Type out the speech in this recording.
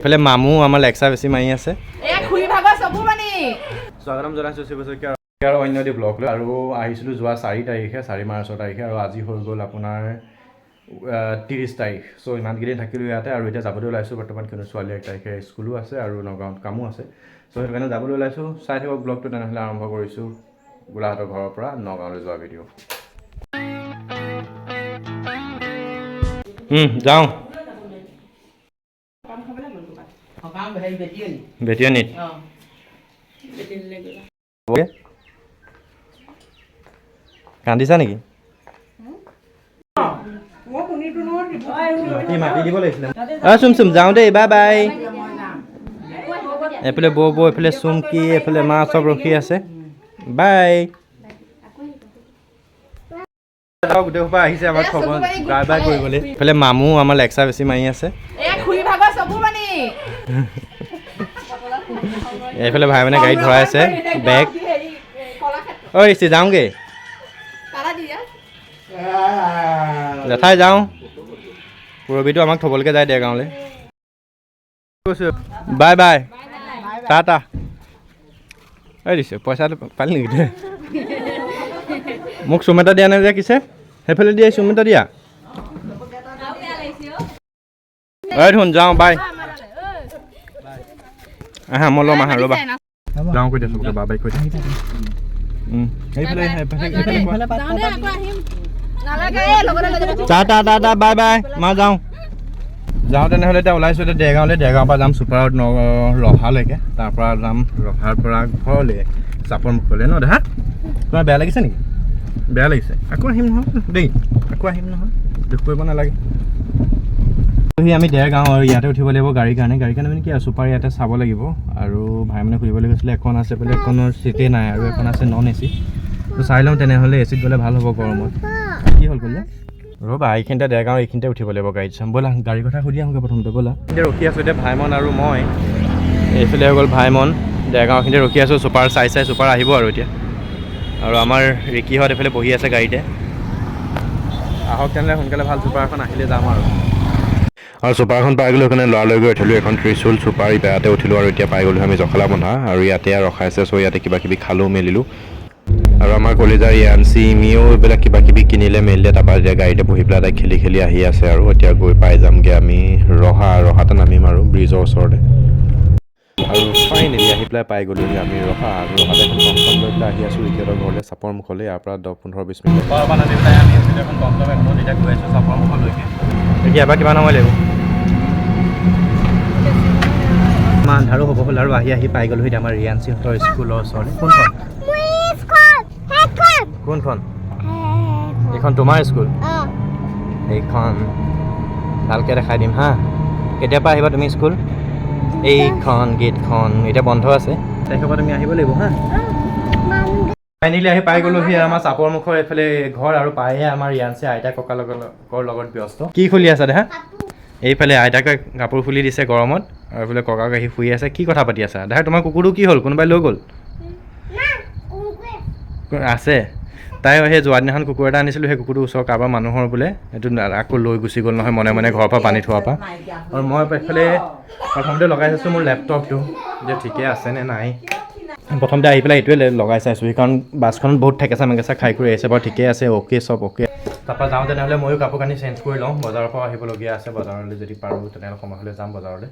এফালে মামু আমাৰ লেকচাৰ বেছি মাৰি আছে। স্বাগতম জনাইছোঁ শিৱশইকীয়া আৰু অন্য এটি ব্লগ লৈ। আৰু আহিছিলোঁ যোৱা 4 তাৰিখে 4 মাৰ্চৰ তাৰিখে, আৰু আজি হৈ গ'ল আপোনাৰ 30 তাৰিখ। চ' ইমানকেইদিন থাকিলোঁ ইয়াতে, আৰু এতিয়া যাবলৈ ওলাইছোঁ বৰ্তমান, কিন্তু ছোৱালী 1 তাৰিখে স্কুলো আছে আৰু নগাঁৱত কামো আছে। চ' সেইটো কাৰণে যাবলৈ ওলাইছোঁ। চাই থাকক ব্লগটো, তেনেহ'লে আৰম্ভ কৰিছোঁ গোলাঘাটৰ ঘৰৰ পৰা নগাঁৱলৈ যোৱা ভিডিঅ'। যাওঁ বেটিয়নিত। কান্দিছা নেকি? মাতি দিব লাগিছিলে। চুম যাওঁ দেই, বাই বাই। এইফালে বৌ এইফালে চুমকি, এইফালে মা চব ৰখি আছে। বাই। গোটেই সোপা আহিছে আমাৰ খবৰ বাই বাই কৰিবলৈ। এইফালে মামু আমাৰ লেকচাৰ বেছি মাৰি আছে। এইফালে ভাই মানে গাড়ীত ভৰাই আছে বেগ। ঐ ৰিচি যাওঁগৈ জেঠাই, যাওঁ। পুৰবিটো আমাক থ'বলৈকে যায় দেৰগাঁৱলৈ। Bye bye, Tata. ঐ দিছে পইচাটো পালি নেকি তই? মোক চুম এটা দিয়া নাই যে কিছে, সেইফালে দিয়া চুম এটা দিয়া। ঐ ধুন যাওঁ, বাই। আহা মই ল'ম, আহা ৰ'বা। যাওঁ কৈ দিছোঁ বা বাই কৈ টাটা বাই বাই, মই যাওঁ। তেনেহ'লে এতিয়া ওলাইছোঁ এতিয়া দেৰগাঁৱলৈ। দেৰগাঁৱৰ পৰা যাম ছুপাৰত ৰভালৈকে, তাৰপৰা যাম ৰভাৰ পৰা ঘৰলৈ চাপৰ মুখলৈ ন দেহা। তোমাৰ বেয়া লাগিছে নেকি? বেয়া লাগিছে? আকৌ আহিম নহয় দেই, আকৌ আহিম নহয়, দুখ কৰিব নালাগে। আমি দেৰগাঁও আৰু ইয়াতে উঠিব লাগিব গাড়ীৰ কাৰণে মানে কি আৰু ছুপাৰ ইয়াতে চাব লাগিব। আৰু ভাই মানে ফুৰিবলৈ গৈছিলে, এখন আছে বোলে, এখনৰ চিটেই নাই, আৰু এখন আছে নন এ চি। তো চাই লওঁ তেনেহ'লে এ চিত গ'লে ভাল হ'ব গৰমত। কি হ'ল ক'লে ৰ'বা, এইখিনিতে দেৰগাঁও এইখিনিতে উঠিব লাগিব গাড়ীত চাম। ব'লা গাড়ীৰ কথা সুধি আহোঁগৈ প্ৰথমতে, ব'লা। এতিয়া ৰখি আছোঁ এতিয়া ভাইমন আৰু মই। এইফালে হৈ গ'ল ভাইমন, দেৰগাঁওখিনিতে ৰখি আছোঁ। ছুপাৰ চাই ছুপাৰ আহিব আৰু এতিয়া। আৰু আমাৰ ৰিকিহঁত এইফালে বহি আছে গাড়ীতে। আহক তেনেহ'লে সোনকালে, ভাল ছুপাৰ এখন আহিলে যাম আৰু ছুপাৰখন পাই গ'লোঁ। সেইকাৰণে লৰালৰি গৈ উঠিলোঁ এখন ত্ৰিশুল ছুপাৰ। ইয়াতে উঠিলোঁ আৰু এতিয়া পাই গ'লোঁ আমি জখলাবন্ধা, আৰু ইয়াতে ৰখাইছে। চ' ইয়াতে কিবা কিবি খালোঁ মেলিলোঁ, আৰু আমাৰ কলিজাৰ ইয়ানচি মিও এইবিলাক কিবা কিবি কিনিলে মেলিলে। তাৰপৰা এতিয়া গাড়ীতে বহি পেলাই তাই খেলি আহি আছে, আৰু এতিয়া গৈ পাই যামগৈ আমি ৰহাতে নামিম আৰু ব্ৰিজৰ ওচৰতে। আৰু ফাইনেলি আহি পেলাই পাই গ'লোহি আমি ৰহা, আৰু ৰহাতে এখন টমটম লৈ পেলাই আহি আছোঁ ৰিকিহঁতৰ ঘৰলৈ চাপৰ মুখলৈ। ইয়াৰ পৰা 10-15-20 মিনিট পৰা নামি পেলাই আমি এখন টমটম এখনত এতিয়া গৈ আছোঁ চাপৰ মুখলৈকে। এতিয়া এবাৰ কিমান সময় লাগিব? ইমান আন্ধাৰো হ'ব হ'ল, আৰু আহি পাই গ'লোহি এতিয়া আমাৰ ৰিয়াঞ্চিহঁতৰ স্কুলৰ ওচৰলৈ। কোনখন? এইখন তোমাৰ স্কুল? এইখন ভালকৈ দেখাই দিম হা। কেতিয়াৰ পৰা আহিবা তুমি স্কুল? এইখন গেটখন এতিয়া বন্ধ আছে, তাৰিখৰ পৰা তুমি আহিব লাগিব হা। ফাইনেলি আহি পাই গ'লোহি আমাৰ চাপৰ মুখৰ এইফালে ঘৰ, আৰু পায়ে আমাৰ ৰিয়াঞ্চি আইতা ককাকৰ লগত ব্যস্ত। কি খুলি আছে দেহা? এইফালে আইতাকে কাপোৰ খুলি দিছে গৰমত, আৰু এইফালে ককাক আহি শুই আছে। কি কথা পাতি আছা দেহা? তোমাৰ কুকুৰটো কি হ'ল? কোনোবাই লৈ গ'ল? আছে। তাই সেই যোৱা দিনাখন কুকুৰ এটা আনিছিলোঁ, সেই কুকুৰটো ওচৰৰ কাৰোবাৰ মানুহৰ বোলে, এইটো আকৌ লৈ গুচি গ'ল নহয় মনে ঘৰৰ পৰা বান্ধি থোৱাৰ পৰা। আৰু মই এইফালে প্ৰথমতে লগাই চাইছোঁ মোৰ লেপটপটো যে ঠিকে আছেনে নাই। প্ৰথমতে আহি পেলাই এইটোৱে লগাই চাইছোঁ, কাৰণ বাছখনত বহুত ঠেকেচা মেকেচা খাই কৰি আহিছে বাৰু। ঠিকে আছে, অ'কে চব অ'কে। তাৰপৰা যাওঁ তেনেহ'লে ময়ো কাপোৰ কানি চেঞ্জ কৰি লওঁ, বজাৰৰ পৰা আহিবলগীয়া আছে। বজাৰলৈ যদি পাৰোঁ তেনেহ'লে সময় হ'লে যাম বজাৰলৈ।